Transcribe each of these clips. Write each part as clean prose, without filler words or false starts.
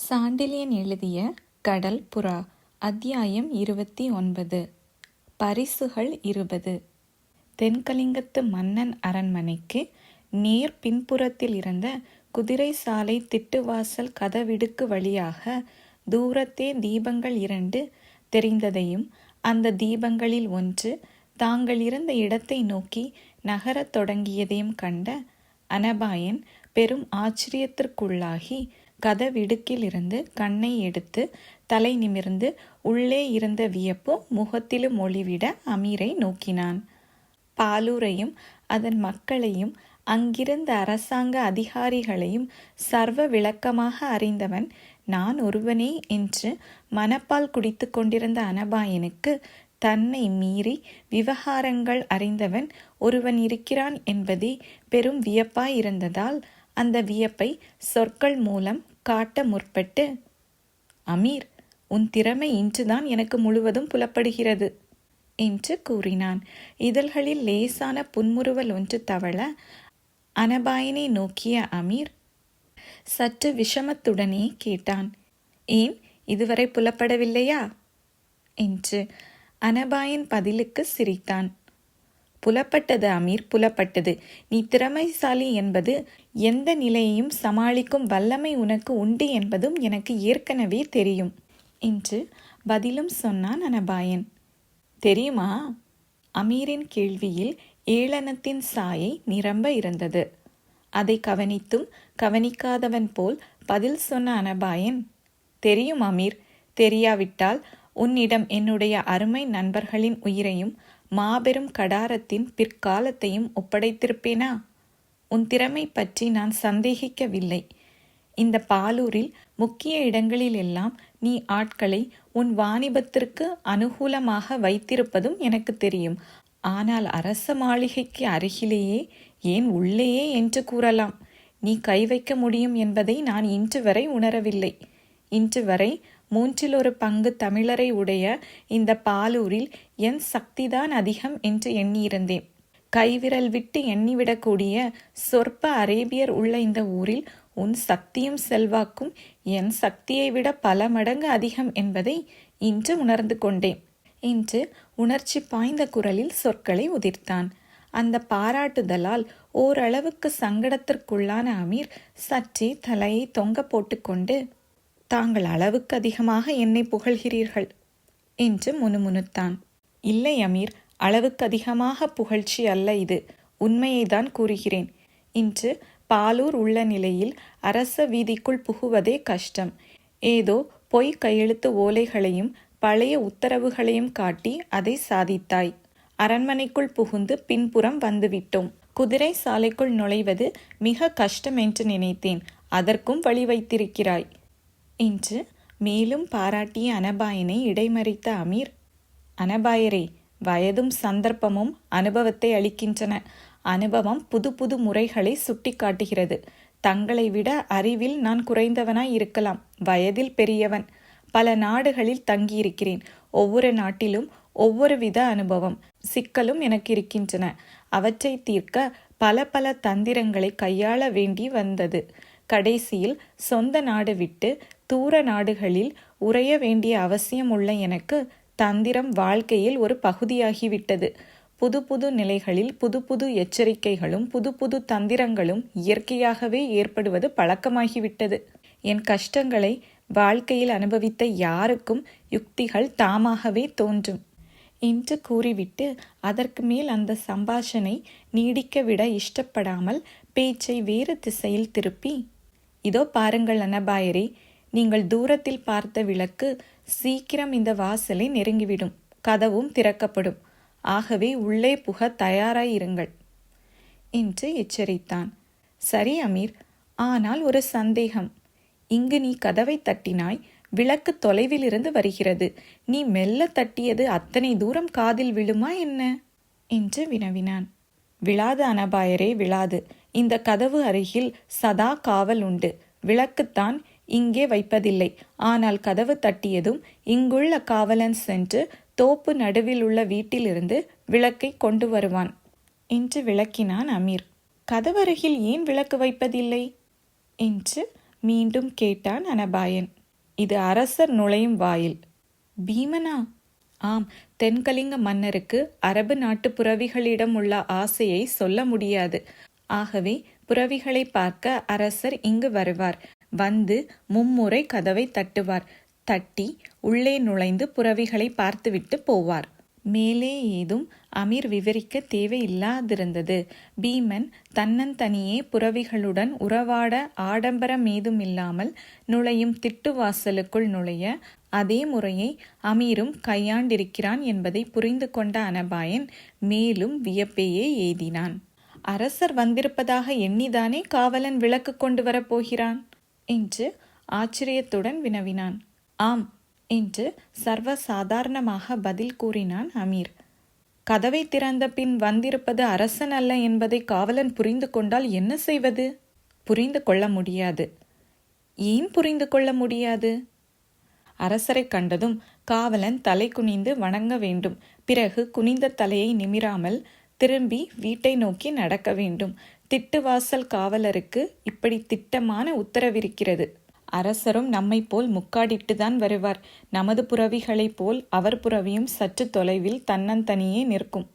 சாண்டில்யன் எழுதிய கடல் புறா அத்தியாயம் 29. பரிசுகள் 20. தென்கலிங்கத்து மன்னன் அரண்மனைக்கு நேர் பின்புறத்தில் இருந்த குதிரை சாலை திட்டுவாசல் கதவிடுக்கு வழியாக தூரத்தே தீபங்கள் 2 தெரிந்ததையும், அந்த தீபங்களில் ஒன்று தாங்கள் இருந்த இடத்தை நோக்கி நகரத் தொடங்கியதையும் கண்ட அனபாயன் பெரும் ஆச்சரியத்திற்குள்ளாகி கதவிடுக்கிலிருந்து கண்ணை எடுத்து தலை நிமிர்ந்து உள்ளே இருந்த வியப்பு முகத்திலும் ஒளிவிட அமீரை நோக்கினான். பாலூரையும் அதன் மக்களையும் அங்கிருந்த அரசாங்க அதிகாரிகளையும் சர்வ விளக்கமாக அறிந்தவன் நான் ஒருவனே என்று மனப்பால் குடித்து கொண்டிருந்த அனபாயனுக்கு தன்னை மீறி விவகாரங்கள் அறிந்தவன் ஒருவன் இருக்கிறான் என்பதே பெரும் வியப்பாயிருந்ததால் அந்த வியப்பை சொற்கள் மூலம் காட்ட முற்பட்டு, அமீர், உன் திறமை இன்றுதான் எனக்கு முழுவதும் புலப்படுகிறது என்று கூறினான். இதழ்களில் லேசான புன்முறுவல் ஒன்று தவழ அனபாயனை நோக்கிய அமீர் சற்று விஷமத்துடனே கேட்டான், ஏன் இதுவரை புலப்படவில்லையா என்று. அனபாயன் பதிலுக்கு சிரித்தான். புலப்பட்டது அமீர், புலப்பட்டது. நீ திறமைசாலி என்பது, எந்த நிலையையும் சமாளிக்கும் வல்லமை உனக்கு உண்டு என்பதும் எனக்கு ஏற்கனவே தெரியும் என்று பதிலும் சொன்னான் அனபாயன். தெரியுமா? அமீரின் கேள்வியில் ஏளனத்தின் சாயை நிரம்ப இருந்தது. அதை கவனித்தும் கவனிக்காதவன் போல் பதில் சொன்ன அனபாயன், தெரியும் அமீர். தெரியாவிட்டால் உன்னிடம் என்னுடைய அருமை நண்பர்களின் உயிரையும் மாபெரும் கடாரத்தின் பிற்காலத்தையும் ஒப்படைத்திருப்பேனா? உன் திறமை பற்றி நான் சந்தேகிக்கவில்லை. இந்த பாலூரில் முக்கிய இடங்களில் எல்லாம் நீ ஆட்களை உன் வாணிபத்திற்கு அனுகூலமாக வைத்திருப்பதும் எனக்கு தெரியும். ஆனால் அரச மாளிகைக்கு அருகிலேயே, ஏன் உள்ளேயே என்று கூறலாம், நீ கை வைக்க முடியும் என்பதை நான் இன்று வரை உணரவில்லை. இன்று வரை 1/3 பங்கு தமிழரை உடைய இந்த பாலூரில் என் சக்திதான் அதிகம் என்று எண்ணியிருந்தேன். கைவிரல் விட்டு எண்ணிவிடக்கூடிய சொற்ப அரேபியர் உள்ள இந்த ஊரில் உன் சக்தியும் செல்வாக்கும் என் சக்தியை விட பல மடங்கு அதிகம் என்பதை இன்று உணர்ந்து கொண்டேன் என்று உணர்ச்சி பாய்ந்த குரலில் சொற்களை உதிர்த்தான். அந்த பாராட்டுதலால் ஓரளவுக்கு சங்கடத்திற்குள்ளான அமீர் சற்றே தலையை தொங்க போட்டுக்கொண்டு, தாங்கள் அளவுக்கு அதிகமாக என்னை புகழ்கிறீர்கள் என்று முணுமுணுத்தான். இல்லை அமீர், அளவுக்கு அதிகமாக புகழ்ச்சி அல்ல இது. உண்மையைதான் கூறுகிறேன். இன்று பாலூர் உள்ள நிலையில் அரச வீதிக்குள் புகுவதே கஷ்டம். ஏதோ பொய் கையெழுத்து ஓலைகளையும் பழைய உத்தரவுகளையும் காட்டி அதை சாதித்தாய். அரண்மனைக்குள் புகுந்து பின்புறம் வந்துவிட்டோம். குதிரை சாலைக்குள் நுழைவது மிக கஷ்டம் என்று நினைத்தேன். அதற்கும் வழி வைத்திருக்கிறாய் என்று மேலும் பாராட்டிய அனபாயனை இடைமறித்த அமீர், அனபாயரே, வயதும் சந்தர்ப்பமும் அனுபவத்தை அளிக்கின்றன. அனுபவம் புது புது முறைகளை சுட்டி காட்டுகிறது. தங்களை விட அறிவில் நான் குறைந்தவனாய் இருக்கலாம், வயதில் பெரியவன். பல நாடுகளில் தங்கியிருக்கிறேன். ஒவ்வொரு நாட்டிலும் ஒவ்வொரு வித அனுபவம், சிக்கலும் எனக்கு இருக்கின்றன. அவற்றை தீர்க்க பல பல தந்திரங்களை கையாள வேண்டி வந்தது. கடைசியில் சொந்த நாடு விட்டு தூர நாடுகளில் உறைய வேண்டிய அவசியம் உள்ள எனக்கு தந்திரம் வாழ்க்கையில் ஒரு பகுதியாகிவிட்டது. புது புது நிலைகளில் புது புது எச்சரிக்கைகளும் புது புது தந்திரங்களும் இயற்கையாகவே ஏற்படுவது பழக்கமாகிவிட்டது. என் கஷ்டங்களை வாழ்க்கையில் அனுபவித்த யாருக்கும் யுக்திகள் தாமாகவே தோன்றும் என்று கூறிவிட்டு அதற்கு மேல் அந்த சம்பாஷணை நீடிக்க விட இஷ்டப்படாமல் பேச்சை வேறு திசையில் திருப்பி, இதோ பாருங்கள் அனபாயரே, நீங்கள் தூரத்தில் பார்த்த விளக்கு சீக்கிரம் இந்த வாசலை நெருங்கிவிடும். கதவும் திறக்கப்படும். ஆகவே உள்ளே புக தயாராயிருங்கள் என்று எச்சரித்தான். சரி அமீர், ஆனால் ஒரு சந்தேகம். இங்கு நீ கதவை தட்டினாய், விளக்கு தொலைவில் இருந்து வருகிறது. நீ மெல்ல தட்டியது அத்தனை தூரம் காதில் விழுமா என்ன என்று வினவினான். விழாது அனபாயரே, விழாது. இந்த கதவு அருகில் சதா காவல் உண்டு. விளக்குத்தான் இங்கே வைப்பதில்லை. ஆனால் கதவு தட்டியதும் இங்குள்ள காவலன் சென்று தோப்பு நடுவில் உள்ள வீட்டிலிருந்து விளக்கை கொண்டு வருவான் என்று விளக்கினான் அமீர். கதவருகில் ஏன் விளக்கு வைப்பதில்லை என்று மீண்டும் கேட்டான் அனபாயன். இது அரசர் நுழையும் வாயில். பீமனா? ஆம், தென்கலிங்க மன்னருக்கு அரபு நாட்டு புறவிகளிடம் உள்ள ஆசையை சொல்ல முடியாது. ஆகவே புறவிகளை பார்க்க அரசர் இங்கு வருவார். வந்து மும்முறை கதவை தட்டுவார். தட்டி உள்ளே நுழைந்து புறவிகளை பார்த்துவிட்டு போவார். மேலே ஏதும் அமீர் விவரிக்க தேவையில்லாதிருந்தது. பீமன் தன்னந்தனியே புறவிகளுடன் உறவாட ஆடம்பரம் ஏதுமில்லாமல் நுழையும் திட்டுவாசலுக்குள் நுழைய அதே முறையை அமீரும் கையாண்டிருக்கிறான் என்பதை புரிந்து கொண்ட அனபாயன் மேலும் வியப்பையே எய்தினான். அரசர் வந்திருப்பதாக எண்ணிதானே காவலன் விளக்கு கொண்டு வரப்போகிறான் என்று ஆச்சரியத்துடன் வினவினான். ஆம் என்று சர்வசாதாரணமாக பதில் கூறினான் அமீர். கதவை திறந்த பின் வந்திருப்பது அரசன் அல்ல என்பதை காவலன் புரிந்து கொண்டால் என்ன செய்வது? புரிந்து கொள்ள முடியாது. ஏன் புரிந்து கொள்ள முடியாது? அரசரை கண்டதும் காவலன் தலை குனிந்து வணங்க வேண்டும். பிறகு குனிந்த தலையை நிமிராமல் திரும்பி வீட்டை நோக்கி நடக்க வேண்டும். திட்டுவாசல் காவலருக்கு இப்படி திட்டமான உத்தரவிருக்கிறது. அரசரும் நம்மை போல் முக்காடிட்டுதான் வருவார். நமது புறவிகளைப் போல் அவர் புறவியும் சற்று தொலைவில் தன்னந்தனியே நிற்கும்.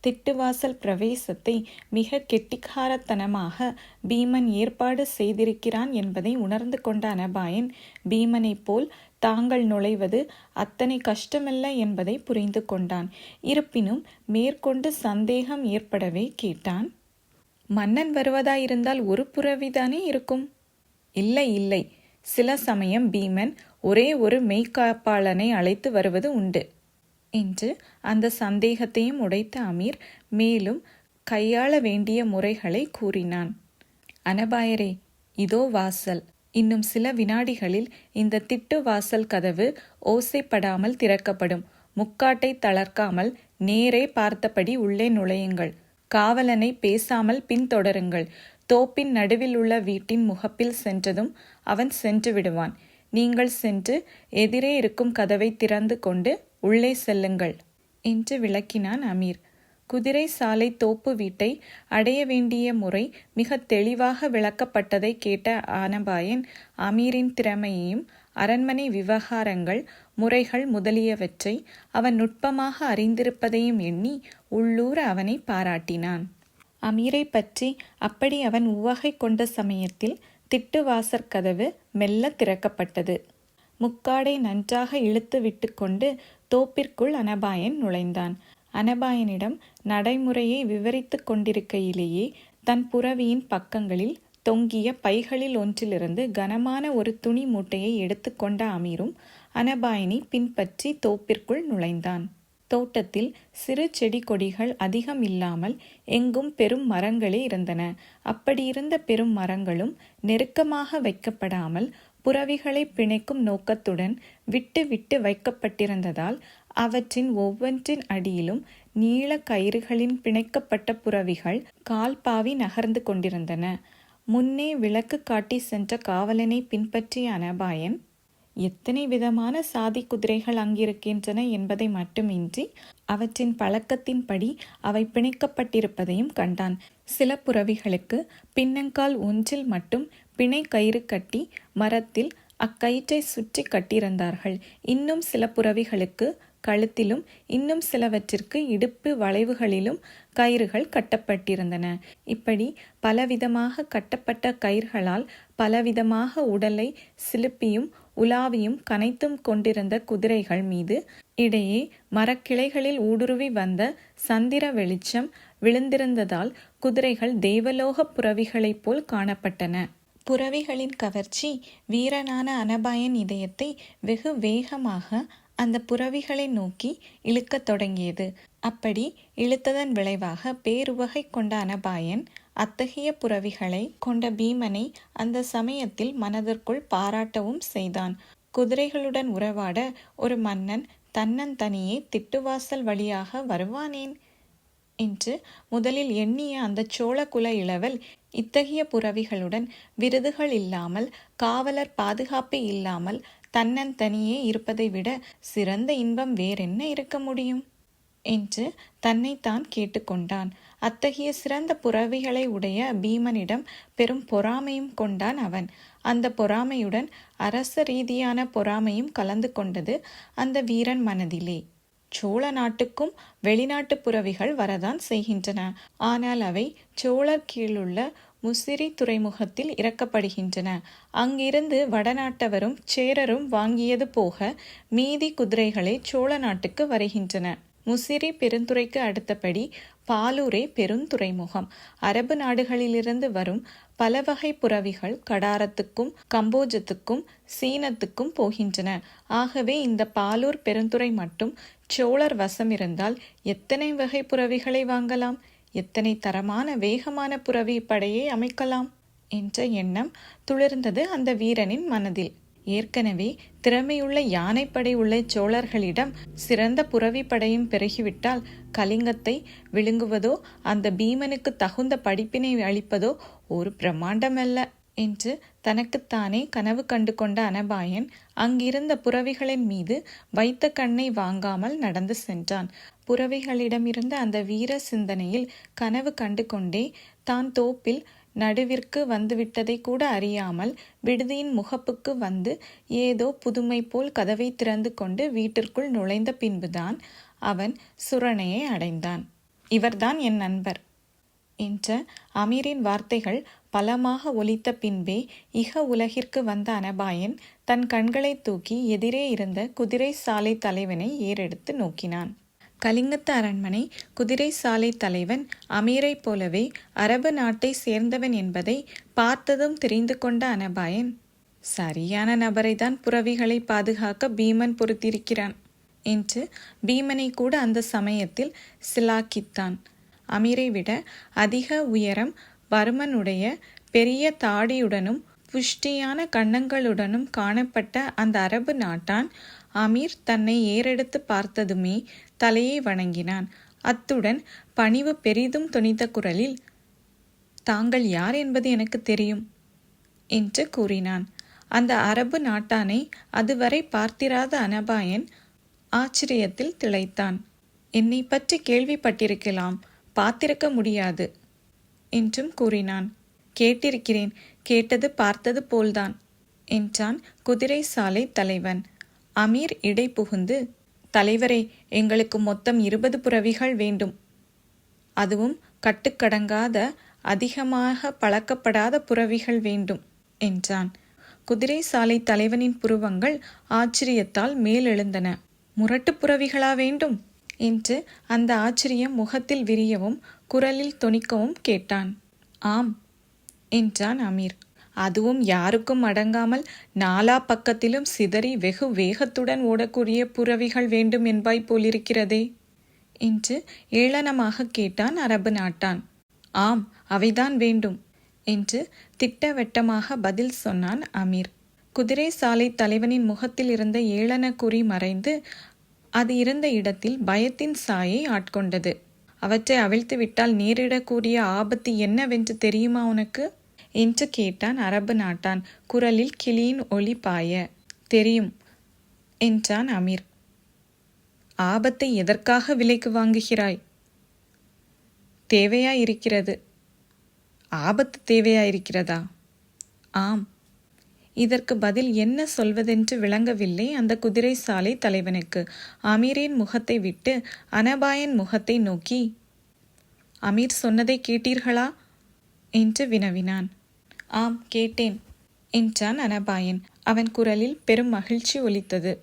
திட்டுவாசல் பிரவேசத்தை மிக கெட்டிக்காரத்தனமாக பீமன் ஏற்பாடு செய்திருக்கிறான் என்பதை உணர்ந்து கொண்ட அனபாயன் பீமனைப் போல் தாங்கள் நுழைவது அத்தனை கஷ்டமல்ல என்பதை புரிந்து கொண்டான். இருப்பினும் மேற்கொண்டு சந்தேகம் ஏற்படவே கேட்டான். மன்னன் வருவதாயிருந்தால் ஒரு புறவிதானே இருக்கும்? இல்லை இல்லை, சில சமயம் பீமன் ஒரே ஒரு மெய்காப்பாளனை அழைத்து வருவது உண்டு என்று அந்த சந்தேகத்தையும் உடைத்த அமீர் மேலும் கையாள வேண்டிய முறைகளை கூறினான். அனபாயரே, இதோ வாசல். இன்னும் சில வினாடிகளில் இந்த திட்டு வாசல் கதவு ஓசைப்படாமல் திறக்கப்படும். முக்காட்டை தளர்க்காமல் நேரே பார்த்தபடி உள்ளே நுழையுங்கள். காவலனை பேசாமல் பின்தொடருங்கள். தோப்பின் நடுவில் உள்ள வீட்டின் முகப்பில் சென்றதும் அவன் சென்று விடுவான். நீங்கள் சென்று எதிரே இருக்கும் கதவை திறந்து கொண்டு உள்ளே செல்லுங்கள் என்று விளக்கினான் அமீர். குதிரை சாலை தோப்பு வீட்டை அடைய வேண்டிய முறை மிக தெளிவாக விளக்கப்பட்டதை கேட்ட ஆனபாயன் அமீரின் திறமையையும் அரண்மனை விவகாரங்கள் முறைகள் முதலியவற்றை அவன் நுட்பமாக அறிந்திருப்பதையும் எண்ணி உள்ளூர அவனை பாராட்டினான். அமீரை பற்றி அப்படி அவன் உவகை கொண்ட சமயத்தில் திட்டுவாசற் கதவு மெல்ல திறக்கப்பட்டது. முக்காடை நன்றாக இழுத்து விட்டு கொண்டு தோப்பிற்குள் அனபாயன் நுழைந்தான். அனபாயனிடம் நடைமுறையை விவரித்து கொண்டிருக்கையிலேயே தன் புறவியின் பக்கங்களில் தொங்கிய பைகளில் ஒன்றிலிருந்து கனமான ஒரு துணி மூட்டையை எடுத்து கொண்ட அமீரும் அனபாயனை பின்பற்றி தோப்பிற்குள் நுழைந்தான். தோட்டத்தில் சிறு செடி கொடிகள் அதிகம் இல்லாமல் எங்கும் பெரும் மரங்களே இருந்தன. அப்படியிருந்த பெரும் மரங்களும் நெருக்கமாக வைக்கப்படாமல் புறவிகளை பிணைக்கும் நோக்கத்துடன் விட்டு விட்டு வைக்கப்பட்டிருந்ததால் அவற்றின் ஒவ்வொன்றின் அடியிலும் நீள கயிறுகளின் பிணைக்கப்பட்ட புறவிகள் கால்பாவி நகர்ந்து கொண்டிருந்தன. முன்னே விளக்கு காட்டி சென்ற காவலனை பின்பற்றிய அனபாயன் எத்தனை விதமான சாதி குதிரைகள் அங்கிருக்கின்றன என்பதை மட்டுமின்றி அவற்றின் பழக்கத்தின்படி அவை பிணைக்கப்பட்டிருப்பதையும் கண்டான். சில புறவிகளுக்கு பின்னங்கால் ஒன்றில் மட்டும் பிணை கயிறு கட்டி மரத்தில் அக்கயிற்றை சுற்றி கட்டியிருந்தார்கள். இன்னும் சில புறவிகளுக்கு கழுத்திலும் இன்னும் சிலவற்றிற்கு இடுப்பு வளைவுகளிலும் கயிறுகள் கட்டப்பட்டிருந்தன. இப்படி பலவிதமாக கட்டப்பட்ட கயிர்களால் பலவிதமாக உடலை சிலுப்பியும் உலாவியும் கனைத்தும் கொண்டிருந்த குதிரைகள் மீது இடையே மரக்கிளைகளில் ஊடுருவி வந்த சந்திர வெளிச்சம் விழுந்திருந்ததால் குதிரைகள் தேவலோக புறவிகளைப் போல் காணப்பட்டன. புறவிகளின் கவர்ச்சி வீரனான அனபாயன் இதயத்தை வெகு வேகமாக அந்த புறவிகளை நோக்கி இழுக்கத் தொடங்கியது. அப்படி இழுத்ததன் விளைவாக பேருவகை கொண்ட அனபாயன் அத்தகைய புறவிகளை கொண்ட பீமனை அந்த சமயத்தில் மனதிற்குள் பாராட்டவும் செய்தான். குதிரைகளுடன் உறவாட ஒரு மன்னன் தன்னந்தனியே திட்டுவாசல் வழியாக வருவானேன் என்று முதலில் எண்ணிய அந்த சோழ குல இளவல் இத்தகைய புறவிகளுடன் விருதுகள் இல்லாமல் காவலர் பாதுகாப்பு இல்லாமல் தன்னந்தனியே இருப்பதை விட சிறந்த இன்பம் வேறென்ன இருக்க முடியும் என்று தன்னைத்தான் கேட்டுக்கொண்டான். அத்தகைய சிறந்த புறவிகளை உடைய பீமனிடம் பெரும் பொறாமையும் கொண்டான் அவன். அந்த பொறாமையுடன் அரச ரீதியான பொறாமையும் கலந்து கொண்டது அந்த வீரன் மனதிலே. சோழ நாட்டுக்கும் வெளிநாட்டு புரவிகள் வரதான் செய்கின்றன. ஆனால் அவை சோழர் கீழுள்ள முசிறி துறைமுகத்தில் இறக்கப்படுகின்றன. அங்கிருந்து வடநாட்டவரும் சேரரும் வாங்கியது போக மீதி குதிரைகளே சோழ நாட்டுக்கு வருகின்றன. முசிறி பெருந்துறைக்கு அடுத்தபடி பாலூரே பெருந்துறைமுகம். அரபு நாடுகளிலிருந்து வரும் பல வகை புரவிகள் கடாரத்துக்கும் கம்போஜத்துக்கும் சீனத்துக்கும் போகின்றன. ஆகவே இந்த பாலூர் பெருந்துறை மட்டும் சோழர் வசம் இருந்தால் எத்தனை வகை புரவிகளை வாங்கலாம், எத்தனை தரமான வேகமான புரவி படையை அமைக்கலாம் என்ற எண்ணம் துளிர்ந்தது அந்த வீரனின் மனதில். ஏற்கனவே திறமையுள்ள யானைப்படை உள்ள சோழர்களிடம் சிறந்த புரவி படையும் பெருகிவிட்டால் கலிங்கத்தை விழுங்குவதோ அந்த பீமனுக்கு தகுந்த படிப்பினை அளிப்பதோ ஒரு பிரம்மாண்டமல்ல என்று தனக்குத்தானே கனவு கண்டு கொண்ட அனபாயன் அங்கிருந்த புரவிகளின் மீது வைத்த கண்ணை வாங்காமல் நடந்து சென்றான். புரவிகளிடமிருந்த அந்த வீர சிந்தனையில் கனவு கண்டு கொண்டே தான் தோப்பில் நடுவிற்கு வந்துவிட்டதை கூட அறியாமல் விடுதியின் முகப்புக்கு வந்து ஏதோ புதுமை போல் கதவை திறந்து கொண்டு வீட்டிற்குள் நுழைந்த பின்புதான் அவன் சுரணையை அடைந்தான். இவர்தான் என் நண்பர் என்ற அமீரின் வார்த்தைகள் பலமாக ஒலித்த பின்பே இக உலகிற்கு வந்த அனபாயன் தன் கண்களை தூக்கி எதிரே இருந்த குதிரை சாலை தலைவனை ஏறெடுத்து நோக்கினான். கலிங்கத்து அரண்மனை குதிரை சாலை தலைவன் அமீரைப் போலவே அரபு நாட்டை சேர்ந்தவன் என்பதை பார்த்ததும் தெரிந்து கொண்ட அனபாயன், சரியான நபரைதான் புரவிகளை பாதுகாக்க பீமன் பொறுத்திருக்கிறான் என்று பீமனை கூட அந்த சமயத்தில் சிலாக்கித்தான். அமீரை விட அதிக உயரம், வர்மனுடைய பெரிய தாடியுடனும் புஷ்டியான கன்னங்களுடனும் காணப்பட்ட அந்த அரபு நாட்டான் அமீர் தன்னை ஏறெடுத்து பார்த்ததுமே தலையை வணங்கினான். அத்துடன் பணிவு பெரிதும் தொனித்த குரலில், தாங்கள் யார் என்பது எனக்கு தெரியும் என்று கூறினான். அந்த அரபு நாட்டானை அதுவரை பார்த்திராத அனபாயன் ஆச்சரியத்தில் திளைத்தான். என்னை பற்றி கேள்விப்பட்டிருக்கலாம், பார்த்திருக்க முடியாது என்றும் கூறினான். கேட்டிருக்கிறேன், கேட்டது பார்த்தது போல்தான் என்றான் குதிரை சாலை தலைவன். அமீர் இடை புகுந்து, தலைவரே, எங்களுக்கு மொத்தம் 20 புரவிகள் வேண்டும். அதுவும் கட்டுக்கடங்காத அதிகமாக பழக்கப்படாத புரவிகள் வேண்டும் என்றான். குதிரை சாலை தலைவனின் புருவங்கள் ஆச்சரியத்தால் மேலெழுந்தன. முரட்டு புரவிகளா வேண்டும் என்று அந்த ஆச்சரியம் முகத்தில் விரியவும் குரலில் தொனிக்கவும் கேட்டான். ஆம் என்றான் அமீர். அதுவும் யாருக்கும் அடங்காமல் நாலா பக்கத்திலும் சிதறி வெகு வேகத்துடன் ஓடக்கூடிய புரவிகள் வேண்டும் என்பாய் போலிருக்கிறதே என்று ஏளனமாக கேட்டான் அரபு நாட்டான். ஆம், அவைதான் வேண்டும் என்று திட்டவட்டமாக பதில் சொன்னான் அமீர். குதிரை சாலை தலைவனின் முகத்தில் இருந்த ஏளன குறி மறைந்து அது இருந்த இடத்தில் பயத்தின் சாயை ஆட்கொண்டது. அவற்றை அவிழ்த்து விட்டால் நேரிடக்கூடிய ஆபத்து என்னவென்று தெரியுமா உனக்கு என்று கேட்டான் அரபு நாட்டான் குரலில் கிளியின் ஒளி பாய. தெரியும் என்றான் அமீர். ஆபத்தை எதற்காக விலைக்கு வாங்குகிறாய்? தேவையாயிருக்கிறது. ஆபத்து தேவையாயிருக்கிறதா? ஆம். இதற்கு பதில் என்ன சொல்வதென்று விளங்கவில்லை அந்த குதிரை சாலை தலைவனுக்கு. அமீரின் முகத்தை விட்டு அனபாயன் முகத்தை நோக்கி, அமீர் சொன்னதை கேட்டீர்களா என்று வினவினான். ஆம், கேட்டேன் என்றான் அனபாயன். அவன் குரலில் பெரும் மகிழ்ச்சி ஒலித்தது.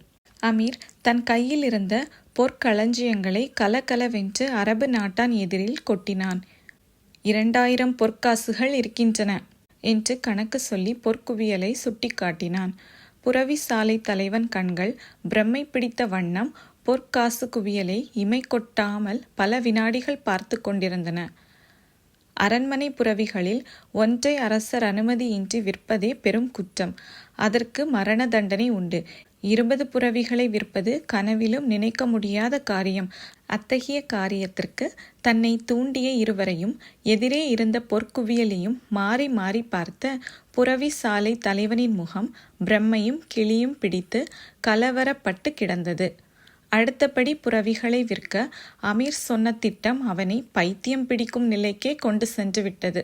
அமீர் தன் கையில் இருந்த பொற்களஞ்சியங்களை கலகலவென்று அரபு நாட்டான் எதிரில் கொட்டினான். 2000 பொற்காசுகள் இருக்கின்றன என்று கணக்கு சொல்லி பொற்குவியலை சுட்டி காட்டினான். புரவி சாலை தலைவன் கண்கள் பிரம்மை பிடித்த வண்ணம் பொற்காசு குவியலை இமை கொட்டாமல் பல வினாடிகள் பார்த்து கொண்டிருந்தன. அரண்மனை புரவிகளில் ஒன்றை அரசர் அனுமதியின்றி விற்பதே பெரும் குற்றம். அதற்கு மரண தண்டனை உண்டு. 20 புரவிகளை விற்பது கனவிலும் நினைக்க முடியாத காரியம். அத்தகைய காரியத்திற்கு தன்னை தூண்டிய இருவரையும் எதிரே இருந்த பொற்குவியலையும் மாறி மாறி பார்த்த புரவி சாலை தலைவனின் முகம் பிரம்மையும் கிளியும் பிடித்து கலவரப்பட்டு கிடந்தது. அடுத்தபடி புரவிகளை விற்க அமீர் சொன்ன திட்டம் அவனை பைத்தியம் பிடிக்கும் நிலைக்கே கொண்டு சென்று விட்டது.